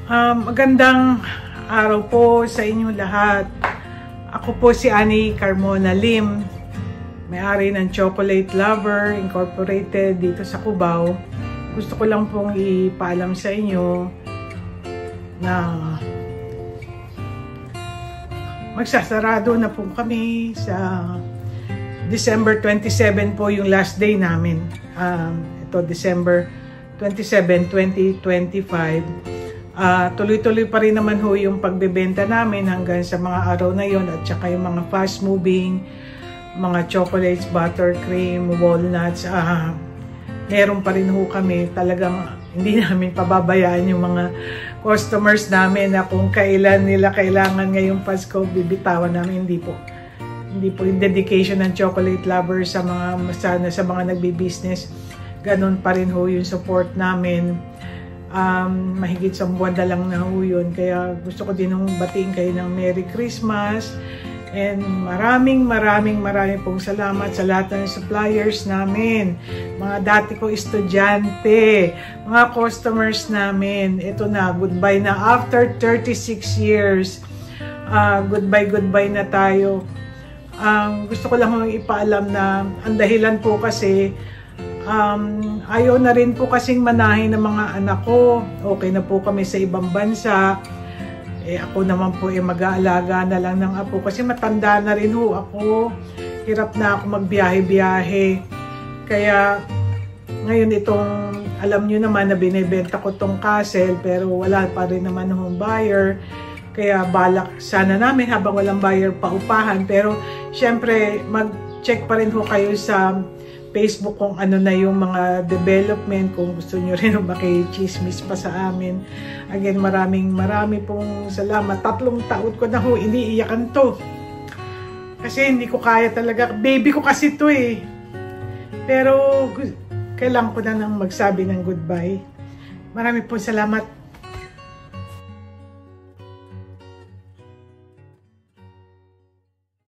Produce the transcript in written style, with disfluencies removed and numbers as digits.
Magandang araw po sa inyong lahat. Ako po si Annie Carmona Lim, may-ari ng Chocolate Lover Incorporated dito sa Cubao. Gusto ko lang pong ipaalam sa inyo na magsasarado na po kami sa December 27 po yung last day namin. Ito December 27, 2025. Tuloy-tuloy pa rin naman ho yung pagbebenta namin hanggang sa mga araw na yon, at saka yung mga fast moving, mga chocolates, buttercream, walnuts, meron pa rin ho kami. Talagang hindi namin pababayaan yung mga customers namin na kung kailan nila kailangan ngayong Pasko, bibitawan namin. Hindi po yung dedication ng Chocolate Lover sa mga nagbi-business. Ganon pa rin ho yung support namin. Mahigit sa buwan na lang na ho yun. Kaya gusto ko din batiin kayo ng Merry Christmas. And maraming pong salamat sa lahat ng suppliers namin. Mga dati ko estudyante, mga customers namin. Ito na, goodbye na. After 36 years, goodbye na tayo. Gusto ko lang ipaalam na ang dahilan po kasi ayaw na rin po kasing manahin ng mga anak ko. Okay na po kami sa ibang bansa. Ako naman po mag-aalaga na lang ng apo kasi matanda na rin ho ako. Hirap na ako magbiyahe-biyahe. Kaya ngayon alam nyo naman na binibenta ko tong castle pero wala pa rin naman hong buyer. Kaya balak sana namin habang walang buyer paupahan. Pero syempre mag-check pa rin ho kayo sa Facebook kung ano na yung mga development, kung gusto nyo rin makichismis pa sa amin. Again, marami pong salamat. 3 taon ko na ho, iniiyakan to. Kasi hindi ko kaya talaga. Baby ko kasi to eh. Pero kailangan ko na nang magsabi ng goodbye. Marami pong salamat.